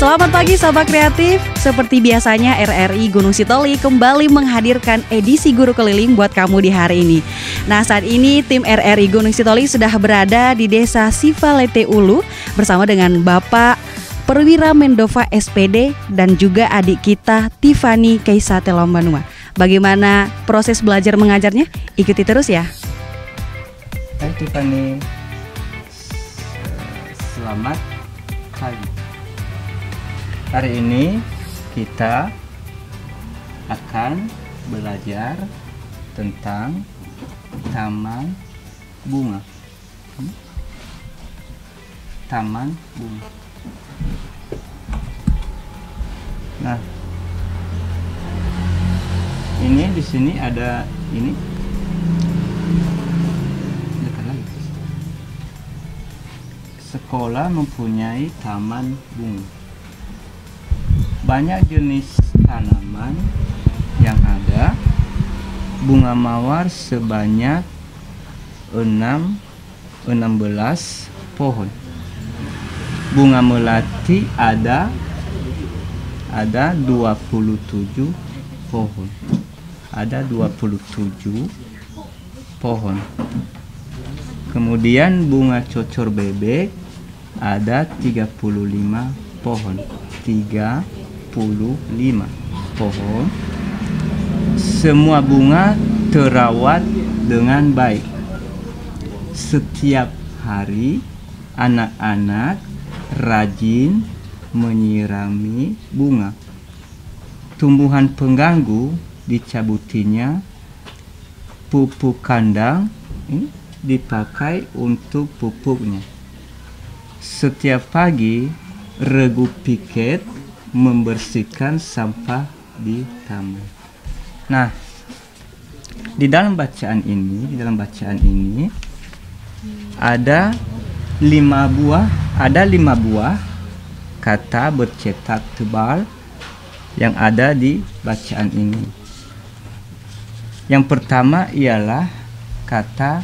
Selamat pagi sahabat kreatif. Seperti biasanya RRI Gunung Sitoli kembali menghadirkan edisi Guru Keliling buat kamu di hari ini. Nah, saat ini tim RRI Gunung Sitoli sudah berada di Desa Sivalete Ulu bersama dengan Bapak Perwira Mendova SPD dan juga adik kita Tiffany Keisate Lombanua. Bagaimana proses belajar mengajarnya? Ikuti terus ya. Hai Tiffany, selamat pagi. Hari ini kita akan belajar tentang taman bunga. Taman bunga. Nah, ini di sini ada ini. Dekat lagi. Sekolah mempunyai taman bunga. Banyak jenis tanaman yang ada. Bunga mawar sebanyak 16 pohon. Bunga melati ada 27 pohon. Ada 27 pohon. Kemudian bunga cocor bebek ada 35 pohon. 35 pohon. Semua bunga terawat dengan baik. Setiap hari anak-anak rajin menyirami bunga. Tumbuhan pengganggu dicabutinya. Pupuk kandang ini dipakai untuk pupuknya. Setiap pagi regu piket membersihkan sampah di taman. Nah, di dalam bacaan ini ada 5 buah kata bercetak tebal yang ada di bacaan ini. Yang pertama ialah kata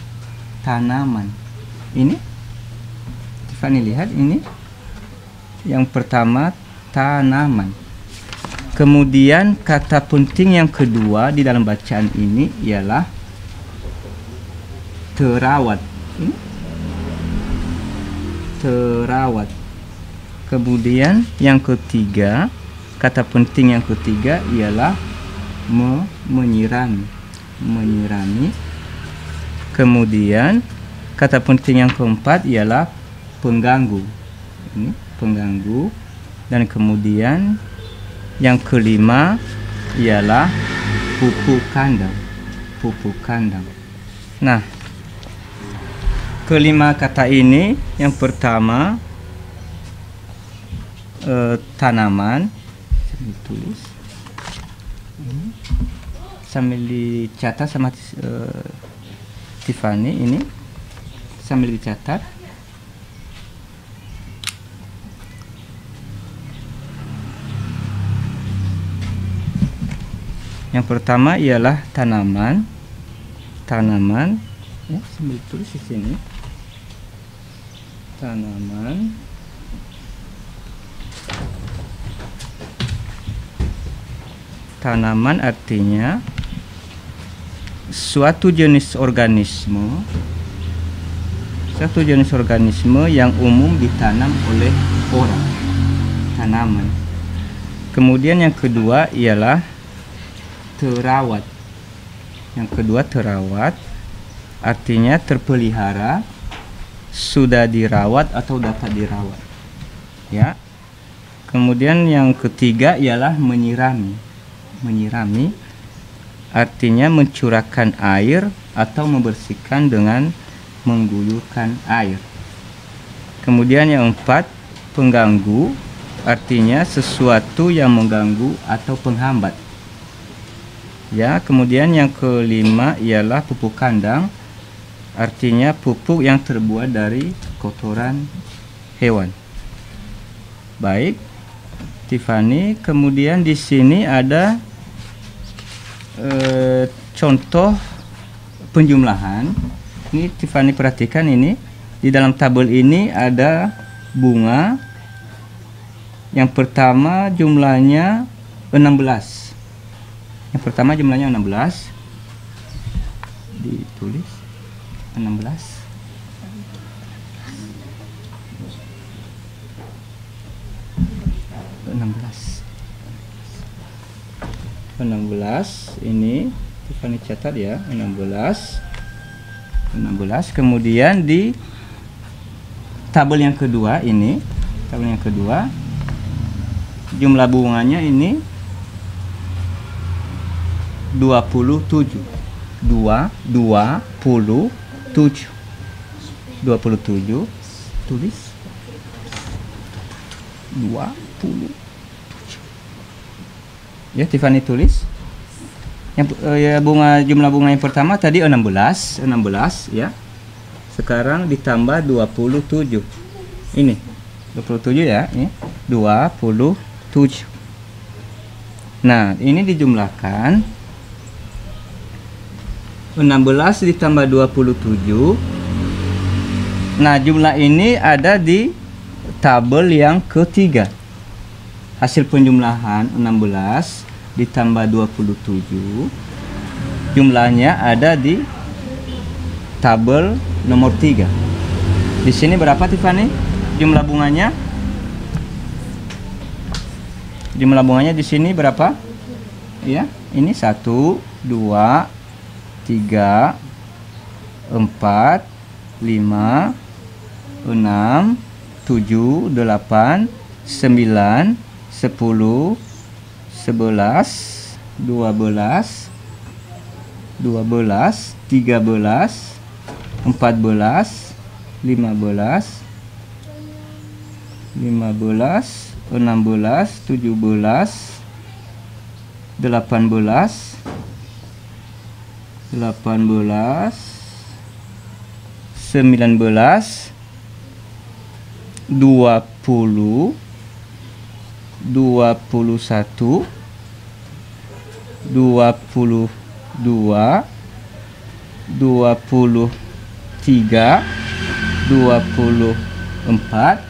tanaman. Ini, Tiffany lihat ini. Yang pertama tanaman. Kemudian kata penting yang kedua di dalam bacaan ini ialah terawat. Terawat. Kemudian yang ketiga, kata penting yang ketiga ialah menyirami. Menyirami. Kemudian kata penting yang keempat ialah pengganggu. Ini pengganggu. Dan kemudian yang kelima ialah pupuk kandang. Pupuk kandang. Nah, kelima kata ini, yang pertama tanaman. Sambil tulis, sambil dicatat sama Tiffany ini, sambil dicatat. Yang pertama ialah tanaman. Tanaman, ya, sambil tulis di sini. Tanaman. Tanaman artinya suatu jenis organisme. Suatu jenis organisme yang umum ditanam oleh orang. Tanaman. Kemudian yang kedua ialah terawat. Yang kedua terawat artinya terpelihara, sudah dirawat atau dapat dirawat. Ya. Kemudian yang ketiga ialah menyirami. Menyirami artinya mencurahkan air atau membersihkan dengan mengguyurkan air. Kemudian yang empat, pengganggu artinya sesuatu yang mengganggu atau penghambat. Ya, kemudian yang kelima ialah pupuk kandang, artinya pupuk yang terbuat dari kotoran hewan. Baik, Tiffany. Kemudian di sini ada contoh penjumlahan. Ini Tiffany perhatikan ini. Di dalam tabel ini ada bunga Yang pertama jumlahnya 16. Yang pertama jumlahnya 16. Ditulis 16. 16 ini Tiffany catat ya, 16. Kemudian di tabel yang kedua ini, jumlah bunganya ini 27. 27 tulis 27 ya. Tiffany tulis yang jumlah bunga yang pertama tadi 16 ya. Sekarang ditambah 27. Ini 27 ya, ini 27. Nah, ini dijumlahkan 16 ditambah 27. Nah, jumlah ini ada di tabel yang ketiga. Hasil penjumlahan 16 ditambah 27. Jumlahnya ada di tabel nomor 3. Di sini berapa Tiffany? Jumlah bunganya? Jumlah bunganya di sini berapa? Ya, ini 1 2 3 4 5 6 7 8 9 10 11 12 13 14 15 16 17 18 19 20 21 22 23 24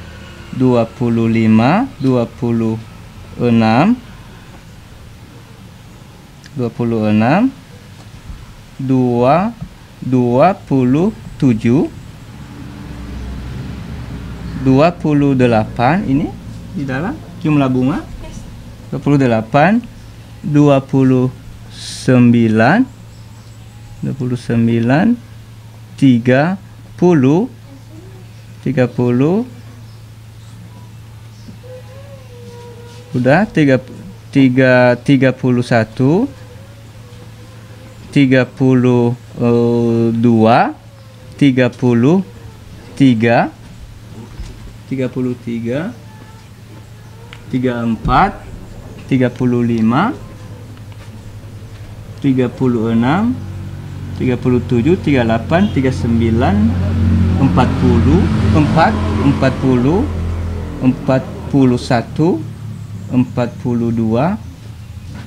25 26 27 28 ini di dalam jumlah bunga 28 29 30 udah 31 32 33 34 35 36 37 38 39 40 41 42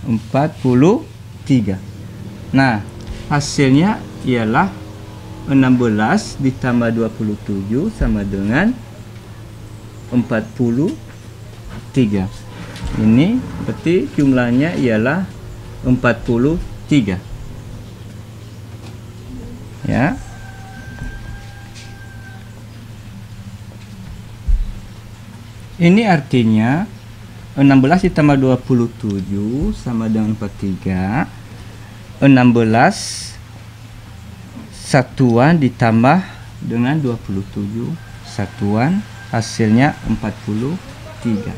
43. Nah, hasilnya ialah 16 ditambah 27 sama dengan 43. Ini berarti jumlahnya ialah 43. Ya. Ini artinya 16 ditambah 27 sama dengan 43. 16 satuan ditambah dengan 27 satuan, hasilnya 43.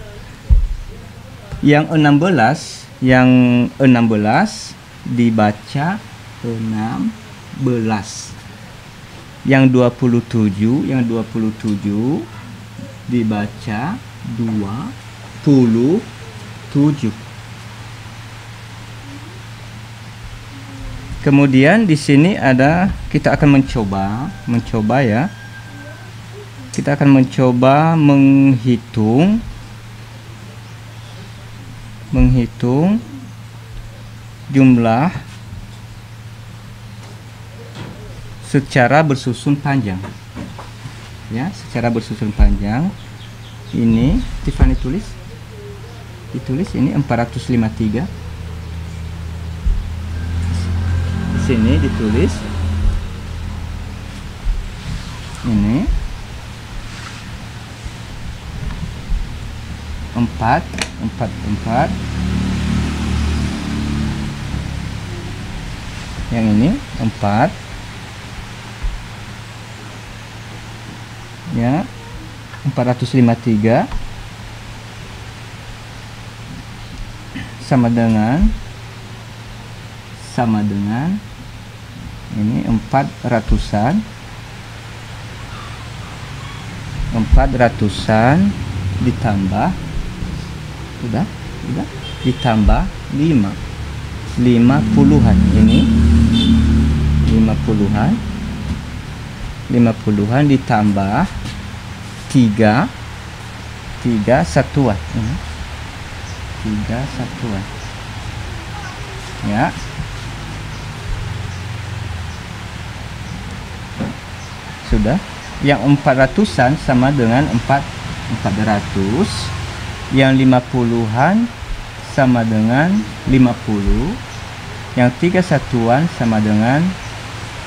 Yang 16 dibaca 16. Yang 27 dibaca 27. Kemudian di sini ada, kita akan mencoba ya. Kita akan mencoba menghitung jumlah secara bersusun panjang. Ya, secara bersusun panjang. Ini Tiffany tulis ditulis ini 453. Di sini ditulis ini 444. Yang ini 4 ya, 453 sama dengan ini 400-an ditambah udah ditambah 50-an, ini 50-an ditambah 3 satuan, ini 3 satuan ya. Sudah. Yang 400-an sama dengan 400, yang 50-an sama dengan 50, yang 3 satuan sama dengan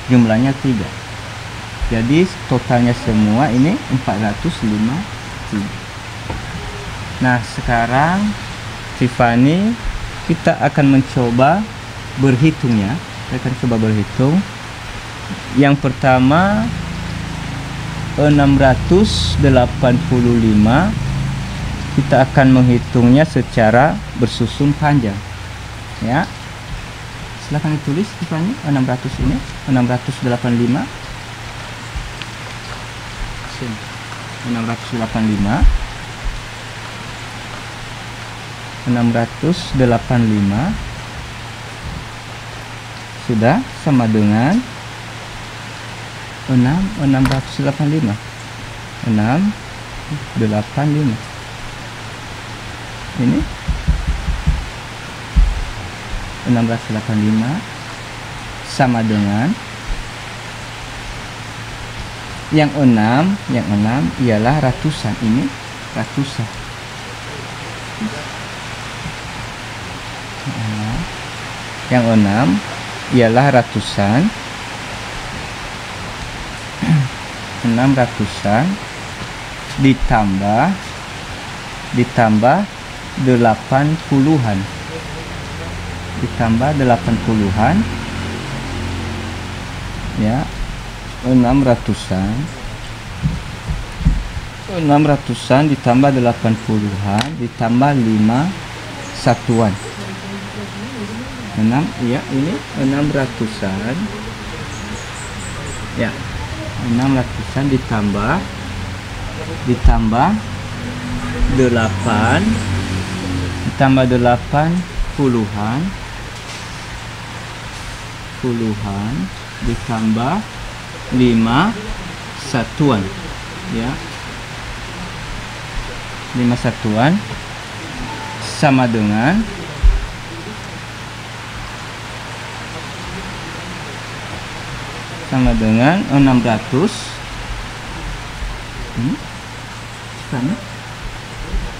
jumlahnya 3. Jadi totalnya semua ini 453. Nah, sekarang Tiffany, kita akan mencoba berhitungnya. Kita akan coba berhitung. Yang pertama 685, kita akan menghitungnya secara bersusun panjang ya. Silahkan ditulis Tiffany, 600 ini 685 sudah sama dengan 685 ini 685 sama dengan yang 6 ialah ratusan, ini ratusan. Yang 6 ialah ratusan, 600-an ditambah 80-an, ya, 600-an ditambah 80-an ditambah 5 satuan. 6 ya, ini 600-an ya, 600-an ditambah 80-an ditambah 5 satuan ya, 5 satuan sama dengan 600 sama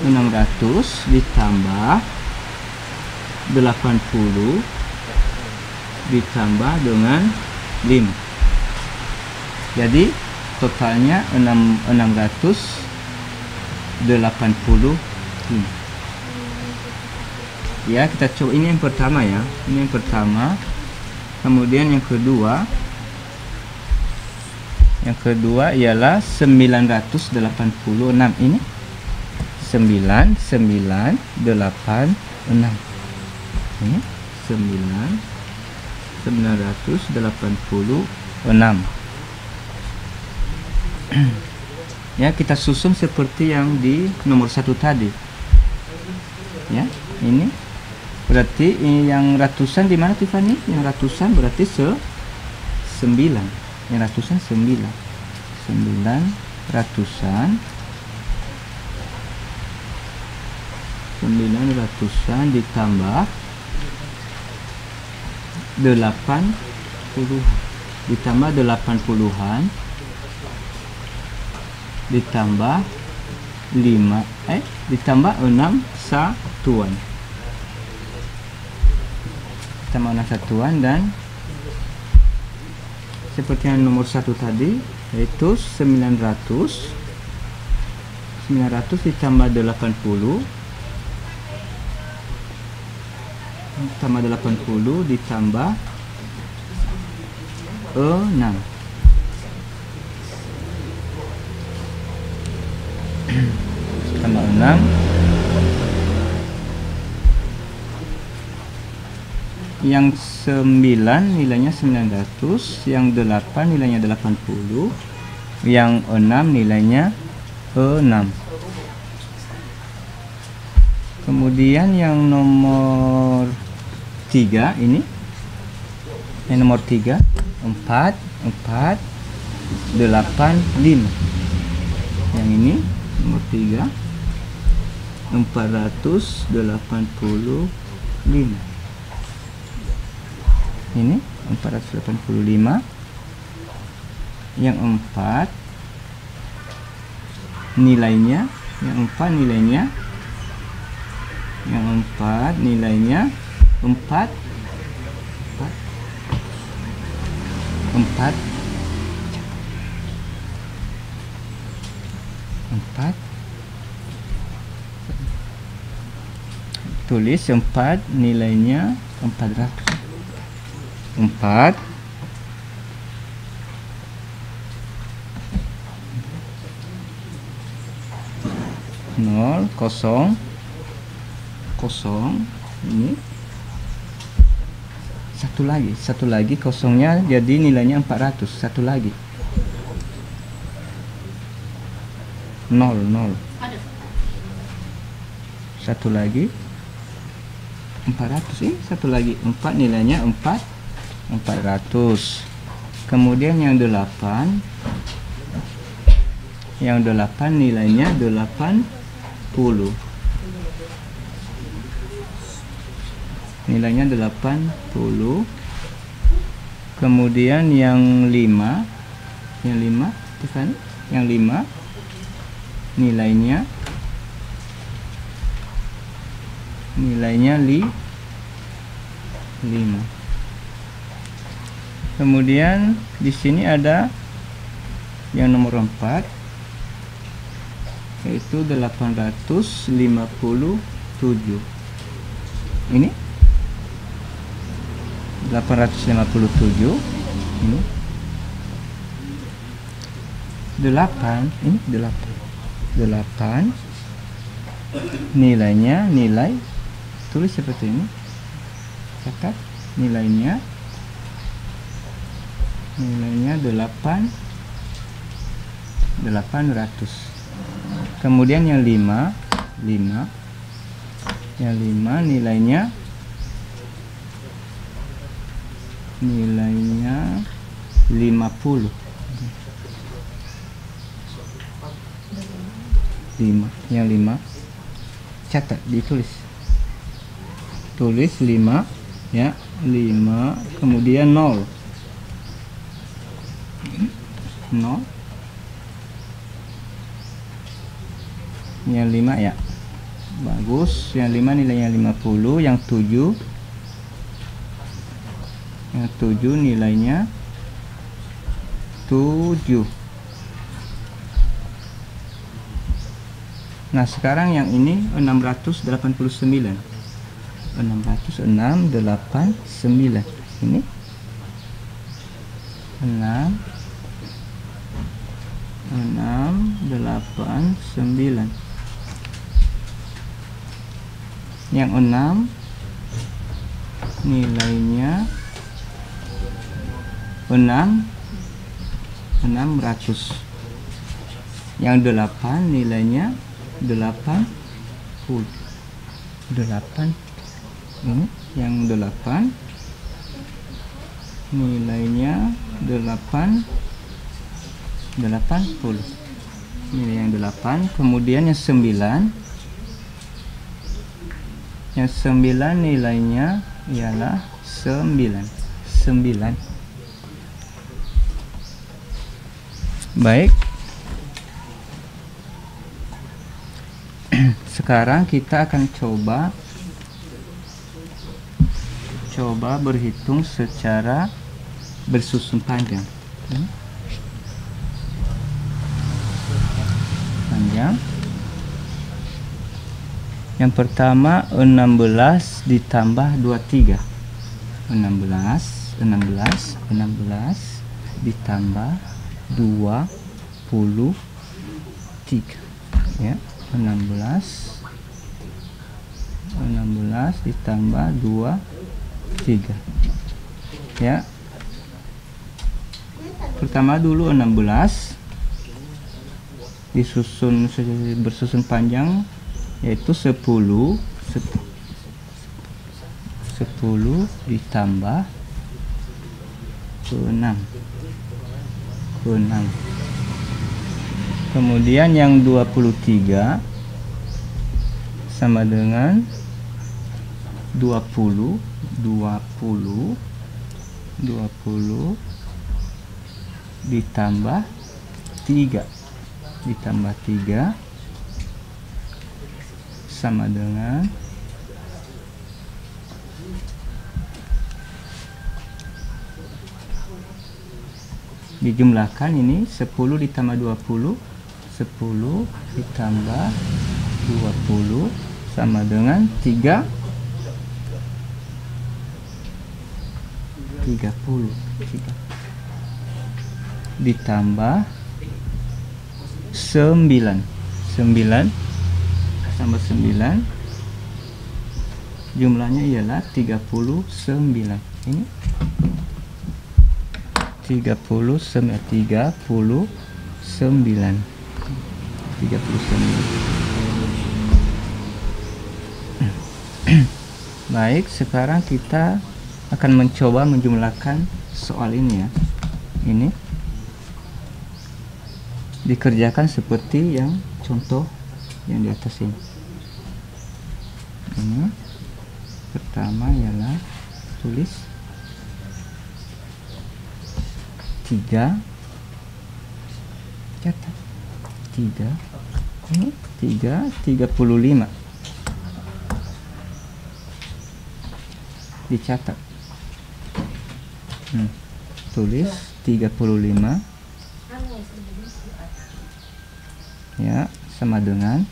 600 ditambah 80 ditambah dengan 5. Jadi totalnya 685 ya. Kita coba ini yang pertama ya, ini yang pertama. Kemudian yang kedua ialah 986, ini 986 ini 986 ya. Kita susun seperti yang di nomor 1 tadi ya. Ini berarti yang ratusan di mana Tiffany? Yang ratusan berarti 9, yang ratusan 9 ratusan ditambah 80-an ditambah 5 ditambah 6 satuan. Kita mau 6 satuan, dan seperti yang nomor 1 tadi, yaitu 900 ditambah 80 ditambah 6. Tambah 6. Yang 9 nilainya 900, yang 8 nilainya 80, yang 6 nilainya 6. Kemudian yang nomor 3 ini, yang nomor 3, 4, 8, 5. Yang ini nomor 3, 485. Ini 485. Yang 4 nilainya, yang 4 nilainya 4 tulis 4 nilainya 400. 4 0 0 0. Ini satu lagi kosongnya, jadi nilainya 400. Satu lagi 0 0. Satu lagi 400. Ini satu lagi 4, nilainya 400. Kemudian yang 8 nilainya 80. Nilainya 80. Kemudian yang 5 Tiffany, yang 5 nilainya 5. Kemudian di sini ada yang nomor 4, yaitu 857. Ini 857. Ini 8. Ini 8. Nilainya, tulis seperti ini. Catat nilainya 800. Kemudian yang 5 nilainya 50. 5, yang 5 catat, tulis 5 ya, 5. Kemudian 0 yang 5 ya, bagus. Yang 5 nilainya 50. Yang 7 nilainya 7. Nah, sekarang yang ini 689. 689. Ini 689. Yang 6 nilainya 600. Yang 8 nilainya 80. Ini yang 8 nilainya 80. Nilai yang 8. Kemudian yang 9 nilainya ialah 9. Baik. sekarang kita akan coba berhitung secara bersusun panjang. Yang pertama 16 ditambah 23. 16 ditambah 23. Ya, 16 ditambah 23. Ya. Pertama dulu 16 disusun bersusun panjang, yaitu 10 ditambah 6. Kemudian yang 23 sama dengan 20 ditambah 3 sama dengan dijumlahkan ini 10 ditambah 20, 10 ditambah 20 sama dengan 30 ditambah 9 tambah 9 jumlahnya ialah 39. Ini 39. Baik, sekarang kita akan mencoba menjumlahkan soal ini ya. Ini dikerjakan seperti yang contoh yang di atas ini. Ini pertama ialah tulis 3, catat 3, ini 35 dicatat. Tulis 35 ya, sama dengan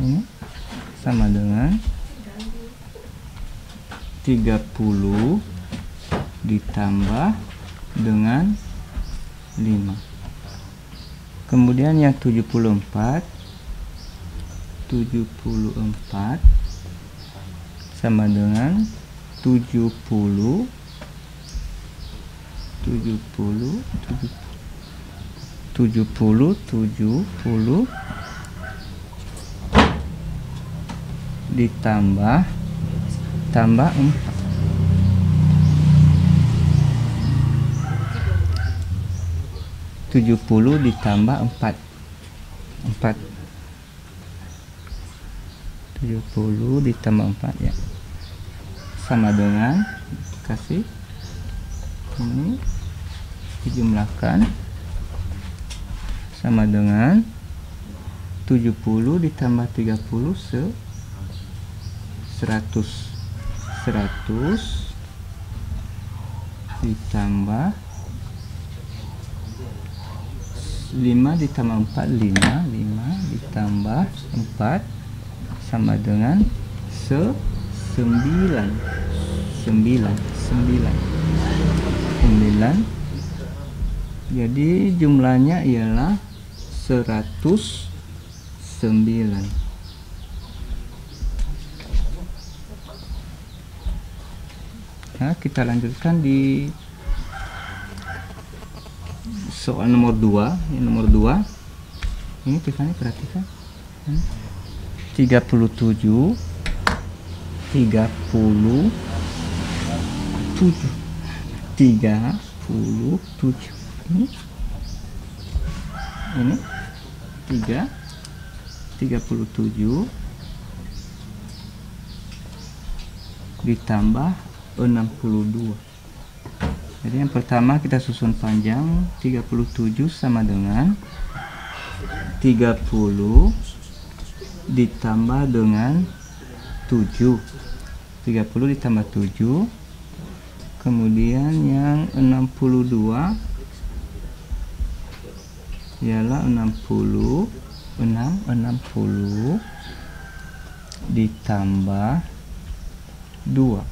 ini sama dengan 30 ditambah dengan 5. Kemudian yang 74 sama dengan 70 ditambah 4. 70 ditambah 4 70 ditambah 4 ya, sama dengan kasih ini dijumlahkan sama dengan 70 ditambah 30 100 ditambah 5 ditambah 4 5 ditambah 4 sama dengan 9. Jadi jumlahnya ialah 109. Nah, kita lanjutkan di soal nomor 2. Yang nomor 2 ini Tiffany perhatikan 37 ini 37 ditambah 62. Jadi yang pertama kita susun panjang 37 sama dengan 30 ditambah dengan 7. 30 ditambah 7. Kemudian yang 62 ialah 60 ditambah 2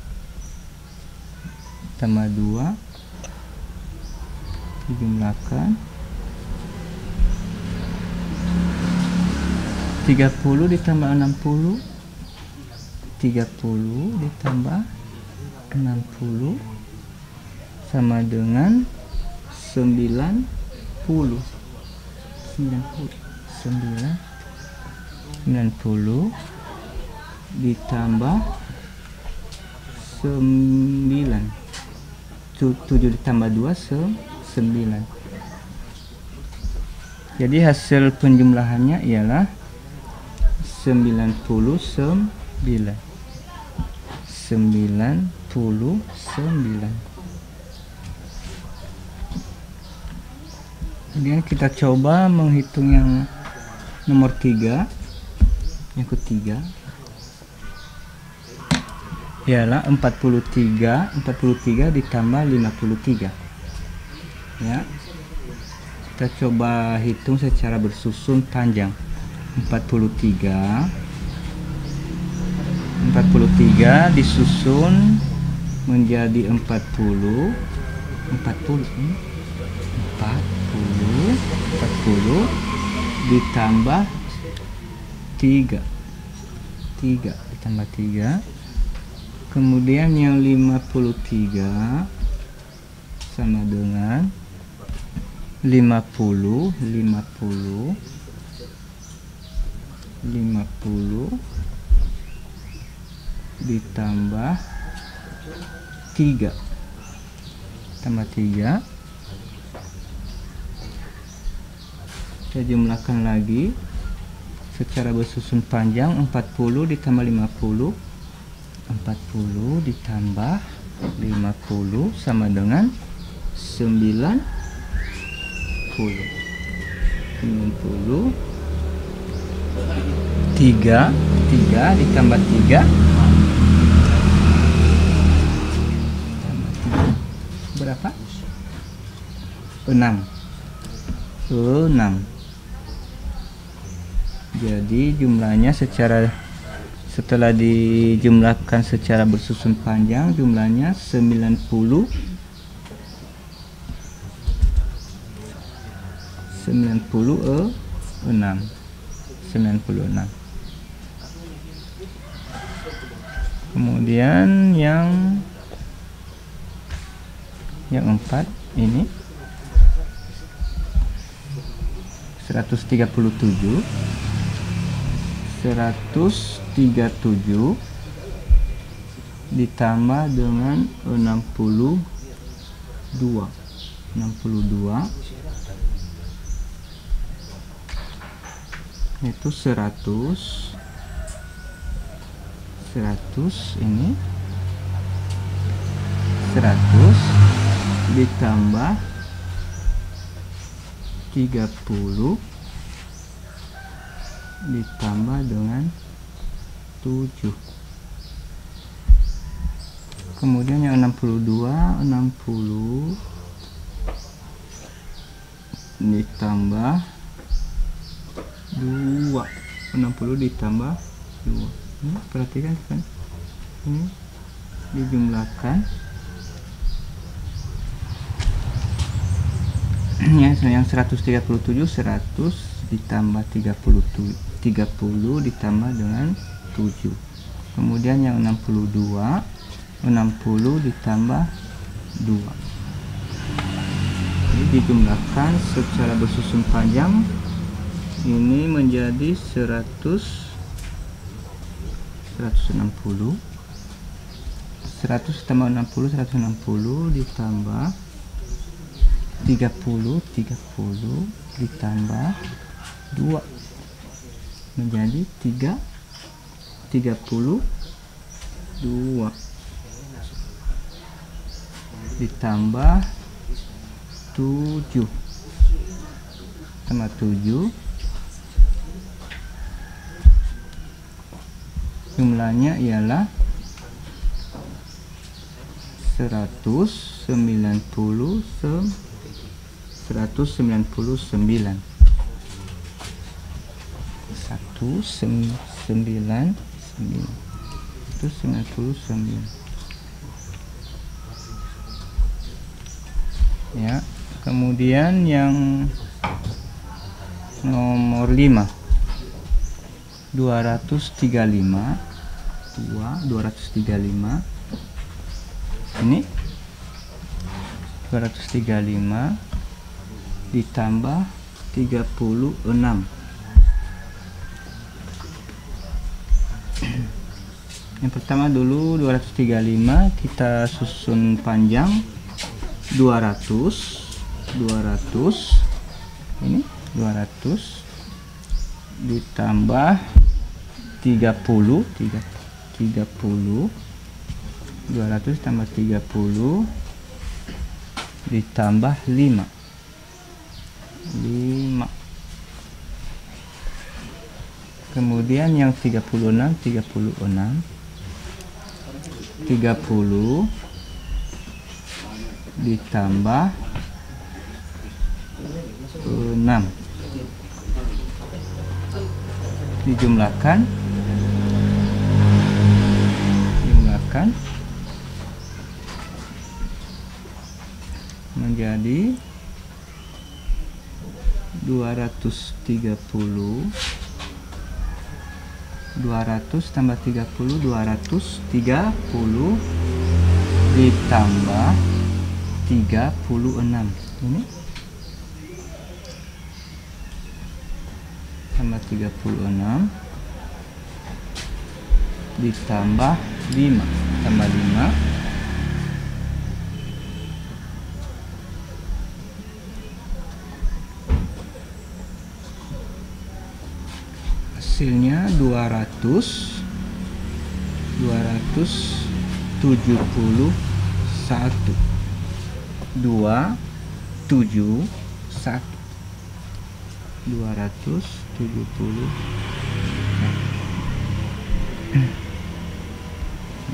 tambah 2 dijumlahkan 30 ditambah 60 ditambah 60 sama dengan 90 ditambah 9. 7 ditambah 2 9. Jadi hasil penjumlahannya ialah 99. Kemudian kita coba menghitung yang nomor 3. Yang ketiga ialah 43 ditambah 53. Ya. Kita coba hitung secara bersusun panjang. 43 disusun menjadi 40 ditambah 3 ditambah 3. Kemudian yang 53 sama dengan 50 ditambah 3 tambah 3. Saya jumlahkan lagi secara bersusun panjang. 40 ditambah 50 ditambah 50 sama dengan 90. 3 ditambah 3 berapa? 6. Jadi jumlahnya setelah dijumlahkan secara bersusun panjang, jumlahnya 96. Kemudian yang 4 ini 137 ditambah dengan 62 itu 100 ini 100 ditambah 30 ditambah dengan 7. Kemudian yang 60 ditambah 2. 60 ditambah 2. Perhatikan kan, ini dijumlahkan yang 137 100 ditambah 30 ditambah dengan 7. Kemudian yang 62 60 ditambah 2. Ini dijumlahkan secara bersusun panjang, ini menjadi 160. 100 ditambah 60 160 ditambah 30 ditambah 2 menjadi 32 ditambah 7 tambah 7 Jumlahnya ialah 199. 199 ya. Kemudian yang nomor 5 235 ini 235 ditambah 36. Yang pertama dulu 235 kita susun panjang 200 ini 200 ditambah 30 200 tambah 30 ditambah 5. Kemudian yang 36 30 ditambah 6 dijumlahkan menjadi 230 tambah 30 230 ditambah 36 ini tambah 36 ditambah 5 tambah 5 hasilnya 271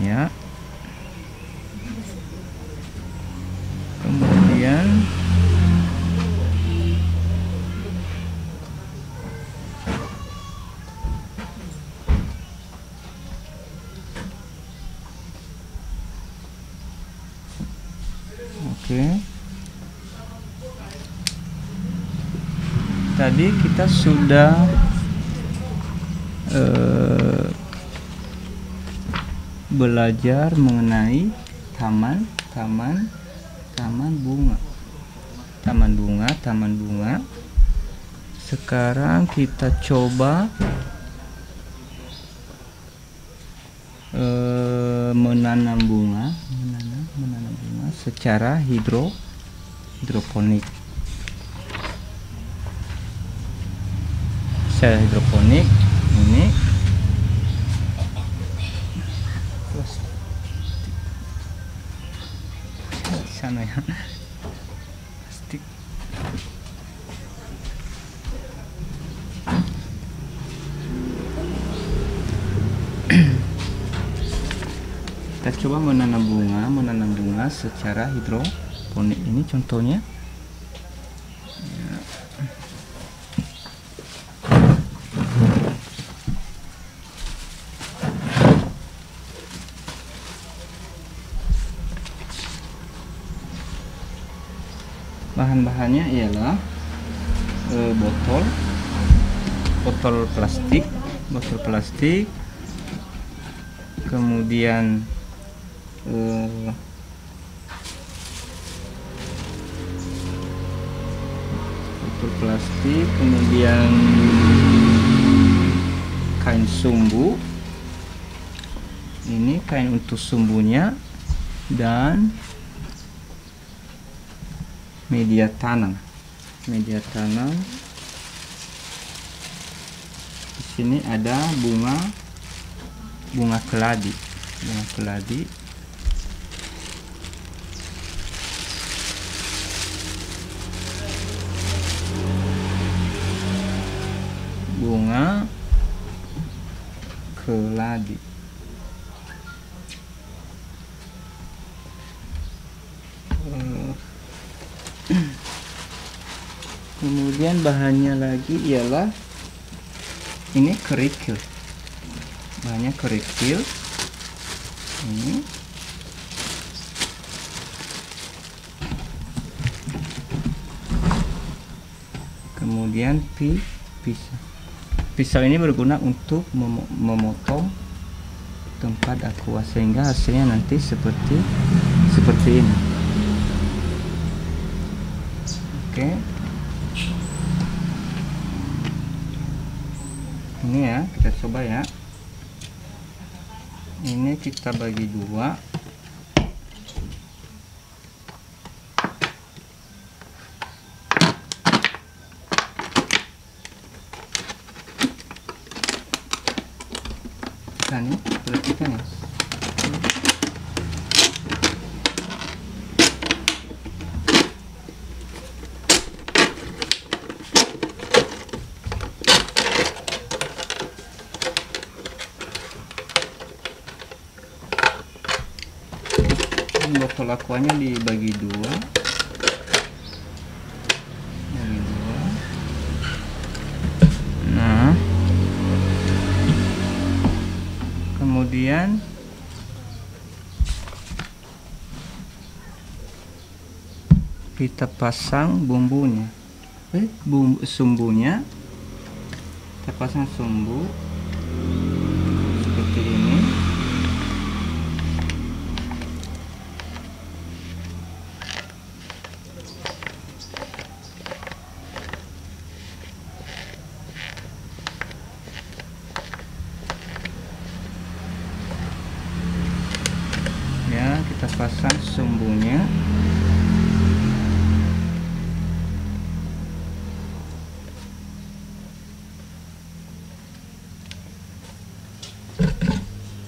ya. Kemudian tadi kita sudah belajar mengenai taman bunga. Sekarang kita coba menanam bunga secara hidroponik. Secara hidroponik ini sana ya plastik. Kita coba menanam bunga secara hidroponik. Ini contohnya. Bahan-bahannya ialah botol plastik, kemudian kemudian kain sumbu, ini kain untuk sumbunya, dan media tanam. Di sini ada bunga keladi. Bunga keladi. Kemudian bahannya lagi ialah ini kerikil. Bahannya kerikil. Ini. Kemudian pisau. Pisau ini berguna untuk memotong tempat aqua sehingga hasilnya nanti seperti ini. Oke. Ini ya, kita coba ya. Ini kita bagi dua. Nih, perhatikan ya. Botol aquanya dibagi dua. Nah, kemudian kita pasang bumbunya. Sumbunya kita pasang sumbu seperti ini. Ya, kita pasang sumbunya.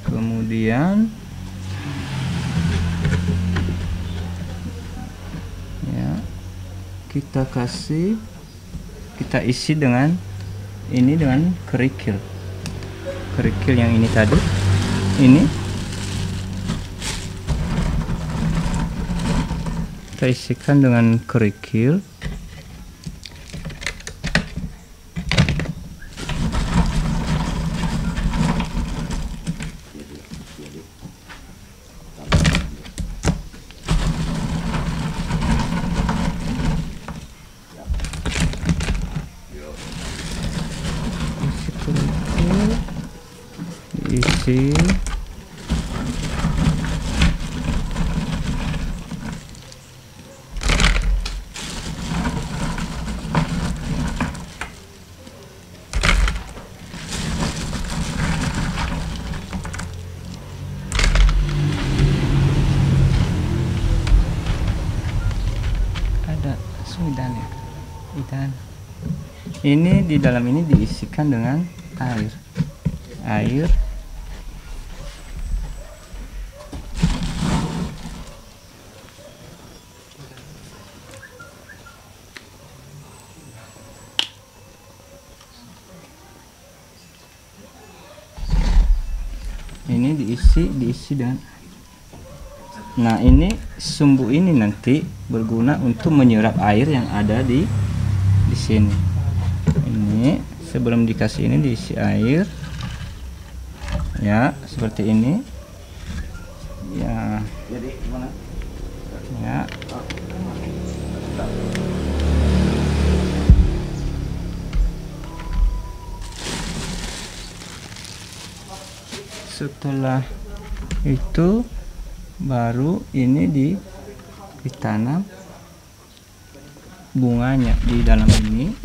Kemudian ya, kita isi dengan kerikil yang ini tadi. Ini kita isikan dengan kerikil. Isi. Ada sudan ya, ikan. Ini di dalam ini diisikan dengan air. Ini diisi dengan. Nah, ini sumbu ini nanti berguna untuk menyerap air yang ada di sini. Ini sebelum dikasih ini diisi air. Ya, seperti ini. Ya. Jadi gimana? Ya. Setelah itu baru ini ditanam bunganya di dalam ini.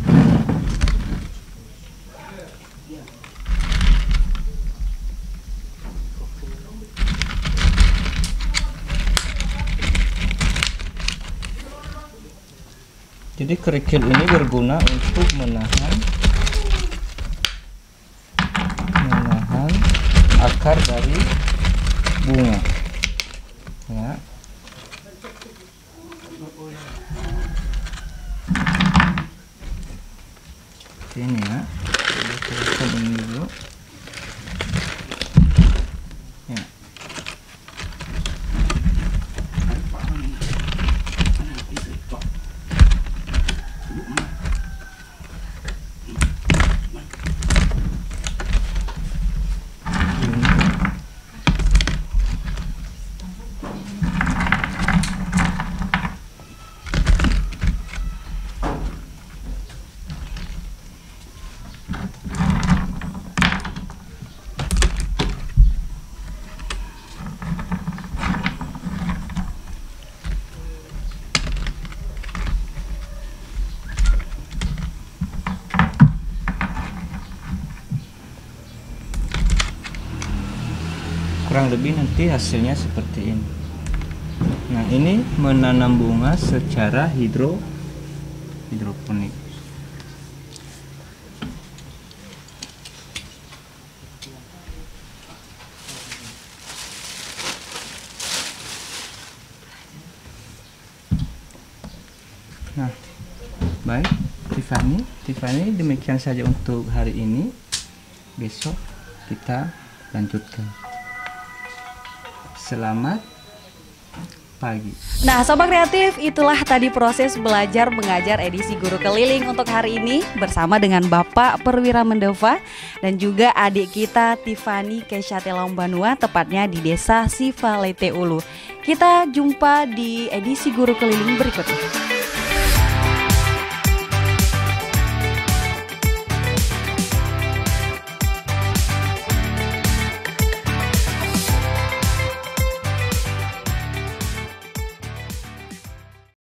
Jadi kerikil ini berguna untuk menahan akar dari bunga. Ya. Ini ya. Kita ini dulu. Ya. kurang lebih nanti hasilnya seperti ini. Nah, ini menanam bunga secara hidroponik. Nah, baik Tiffany, demikian saja untuk hari ini. Besok kita lanjutkan. Selamat pagi. Nah, Sobat Kreatif, itulah tadi proses belajar mengajar edisi Guru Keliling untuk hari ini bersama dengan Bapak Perwira Mendeva dan juga adik kita Tiffany Kesyate Lombanua, tepatnya di Desa Sivalete Ulu. Kita jumpa di edisi Guru Keliling berikutnya.